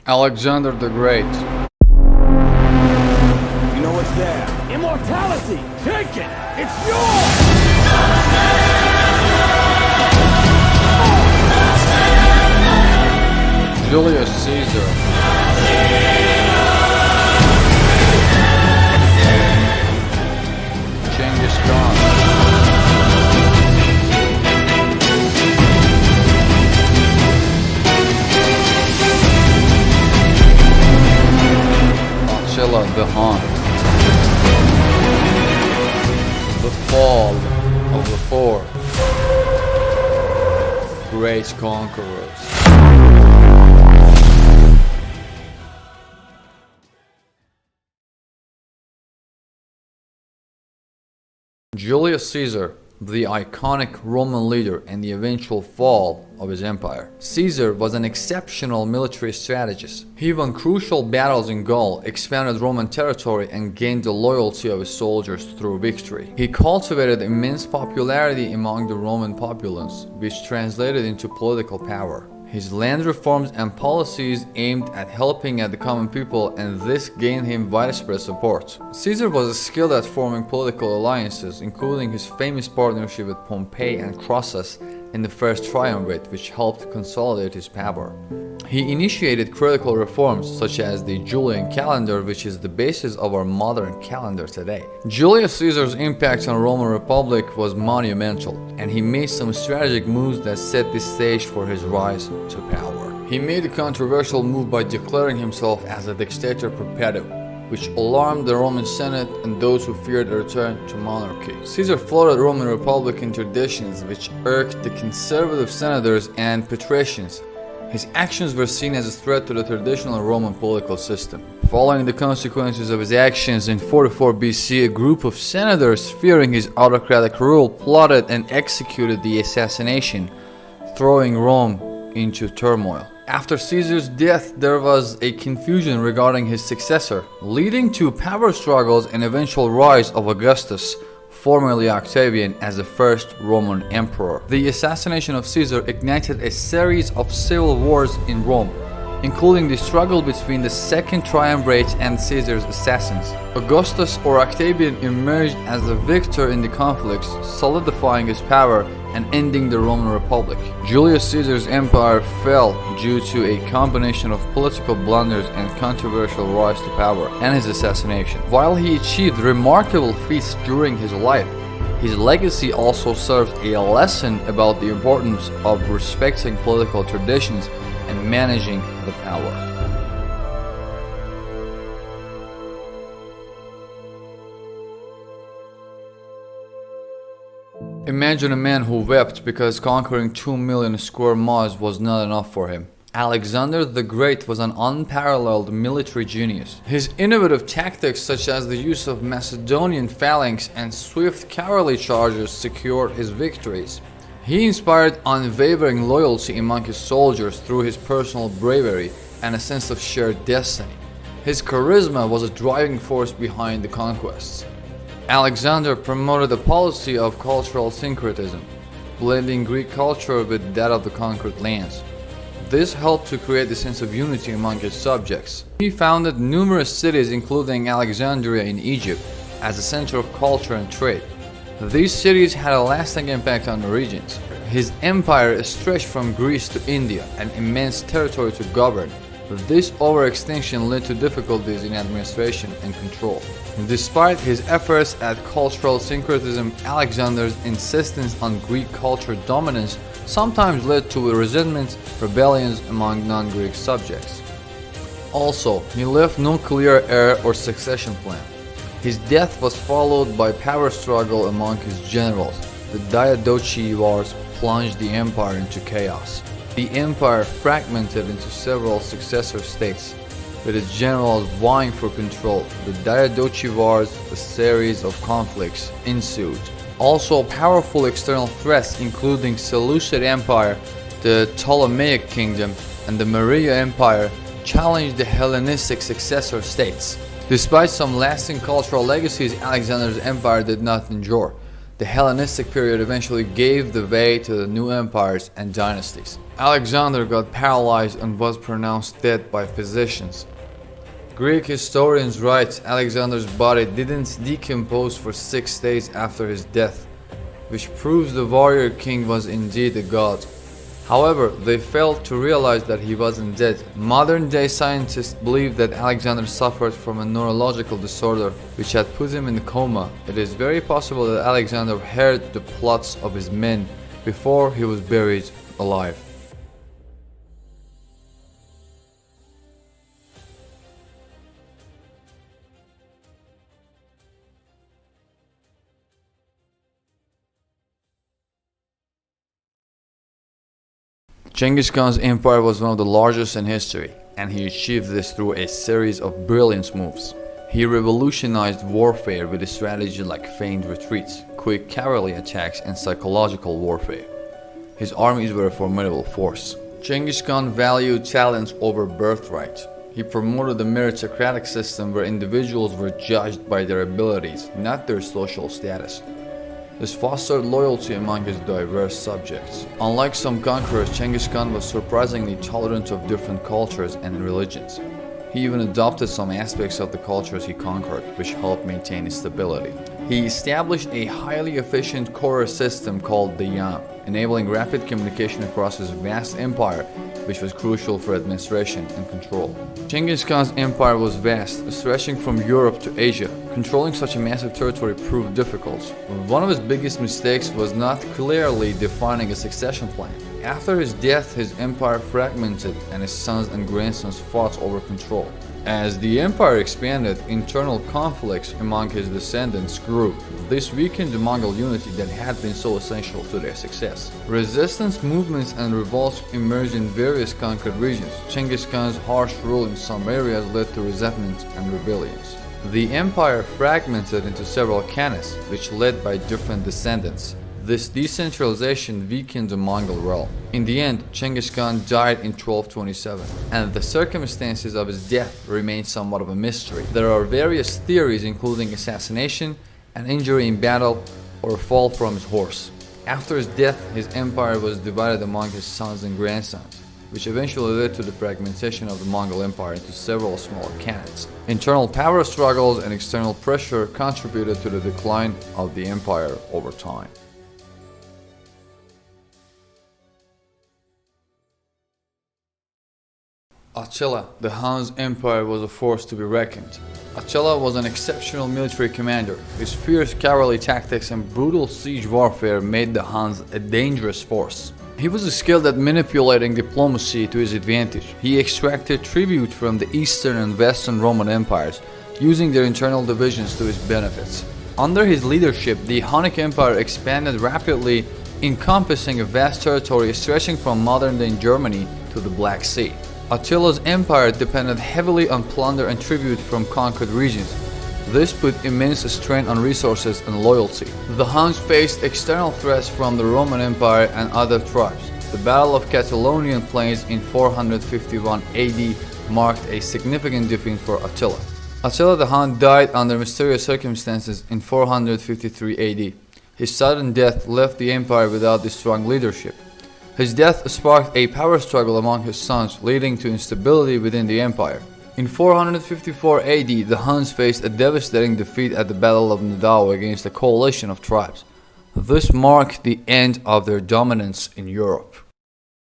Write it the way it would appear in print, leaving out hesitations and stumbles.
Alexander the Great. You know what's there? Immortality! Take it! It's yours! Julius Caesar. Genghis Khan. Attilla the Hun. The fall of the four great conquerors. Julius Caesar, the iconic Roman leader and the eventual fall of his empire. Caesar was an exceptional military strategist. He won crucial battles in Gaul, expanded Roman territory, and gained the loyalty of his soldiers through victory. He cultivated immense popularity among the Roman populace, which translated into political power. His land reforms and policies aimed at helping the common people, and this gained him widespread support. Caesar was skilled at forming political alliances, including his famous partnership with Pompey and Crassus in the First Triumvirate, which helped consolidate his power. He initiated critical reforms such as the Julian calendar, which is the basis of our modern calendar today. Julius Caesar's impact on the Roman Republic was monumental, and he made some strategic moves that set the stage for his rise to power. He made a controversial move by declaring himself as a dictator perpetuum, which alarmed the Roman Senate and those who feared a return to monarchy. Caesar floated Roman Republican traditions which irked the conservative senators and patricians. His actions were seen as a threat to the traditional Roman political system. Following the consequences of his actions in 44 BC, a group of senators, fearing his autocratic rule, plotted and executed the assassination, throwing Rome into turmoil. After Caesar's death, there was a confusion regarding his successor, leading to power struggles and eventual rise of Augustus, formerly Octavian, as the first Roman emperor. The assassination of Caesar ignited a series of civil wars in Rome, including the struggle between the Second Triumvirate and Caesar's assassins. Augustus or Octavian emerged as the victor in the conflicts, solidifying his power and ending the Roman Republic. Julius Caesar's empire fell due to a combination of political blunders and controversial rise to power, and his assassination. While he achieved remarkable feats during his life, his legacy also serves a lesson about the importance of respecting political traditions and managing the power. Imagine a man who wept because conquering 2 million square miles was not enough for him. Alexander the Great was an unparalleled military genius. His innovative tactics, such as the use of Macedonian phalanx and swift cavalry charges, secured his victories. He inspired unwavering loyalty among his soldiers through his personal bravery and a sense of shared destiny. His charisma was a driving force behind the conquests. Alexander promoted a policy of cultural syncretism, blending Greek culture with that of the conquered lands. This helped to create a sense of unity among his subjects. He founded numerous cities, including Alexandria in Egypt, as a center of culture and trade. These cities had a lasting impact on the regions. His empire stretched from Greece to India, an immense territory to govern. This overextension led to difficulties in administration and control. Despite his efforts at cultural syncretism, Alexander's insistence on Greek culture dominance sometimes led to resentment, rebellions among non-Greek subjects. Also, he left no clear heir or succession plan. His death was followed by power struggle among his generals. The Diadochi Wars plunged the empire into chaos. The empire fragmented into several successor states, with its generals vying for control. The Diadochi Wars, a series of conflicts, ensued. Also, powerful external threats, including Seleucid Empire, the Ptolemaic Kingdom, and the Maurya Empire, challenged the Hellenistic successor states. Despite some lasting cultural legacies, Alexander's empire did not endure. The Hellenistic period eventually gave the way to the new empires and dynasties. Alexander got paralyzed and was pronounced dead by physicians. Greek historians write Alexander's body didn't decompose for 6 days after his death, which proves the warrior king was indeed a god. However, they failed to realize that he wasn't dead. Modern-day scientists believe that Alexander suffered from a neurological disorder which had put him in a coma. It is very possible that Alexander heard the plots of his men before he was buried alive. Genghis Khan's empire was one of the largest in history, and he achieved this through a series of brilliant moves. He revolutionized warfare with a strategy like feigned retreats, quick cavalry attacks, and psychological warfare. His armies were a formidable force. Genghis Khan valued talent over birthright. He promoted a meritocratic system where individuals were judged by their abilities, not their social status. This fostered loyalty among his diverse subjects. Unlike some conquerors, Genghis Khan was surprisingly tolerant of different cultures and religions. He even adopted some aspects of the cultures he conquered, which helped maintain his stability. He established a highly efficient courier system called the Yam, enabling rapid communication across his vast empire, which was crucial for administration and control. Genghis Khan's empire was vast, stretching from Europe to Asia. Controlling such a massive territory proved difficult. One of his biggest mistakes was not clearly defining a succession plan. After his death, his empire fragmented and his sons and grandsons fought over control. As the empire expanded, internal conflicts among his descendants grew. This weakened the Mongol unity that had been so essential to their success. Resistance movements and revolts emerged in various conquered regions. Genghis Khan's harsh rule in some areas led to resentment and rebellions. The empire fragmented into several khanates, which led by different descendants. This decentralization weakened the Mongol realm. In the end, Genghis Khan died in 1227, and the circumstances of his death remain somewhat of a mystery. There are various theories including assassination, an injury in battle, or a fall from his horse. After his death, his empire was divided among his sons and grandsons, which eventually led to the fragmentation of the Mongol Empire into several smaller khanates. Internal power struggles and external pressure contributed to the decline of the empire over time. Attila, the Hun's empire, was a force to be reckoned. Attila was an exceptional military commander. His fierce cavalry tactics and brutal siege warfare made the Huns a dangerous force. He was skilled at manipulating diplomacy to his advantage. He extracted tribute from the Eastern and Western Roman empires, using their internal divisions to his benefits. Under his leadership, the Hunnic Empire expanded rapidly, encompassing a vast territory stretching from modern-day Germany to the Black Sea. Attila's empire depended heavily on plunder and tribute from conquered regions. This put immense strain on resources and loyalty. The Huns faced external threats from the Roman Empire and other tribes. The Battle of Catalonian Plains in 451 AD marked a significant defeat for Attila. Attila the Hun died under mysterious circumstances in 453 AD. His sudden death left the empire without a strong leadership. His death sparked a power struggle among his sons, leading to instability within the empire. In 454 AD, the Huns faced a devastating defeat at the Battle of Nidau against a coalition of tribes. This marked the end of their dominance in Europe.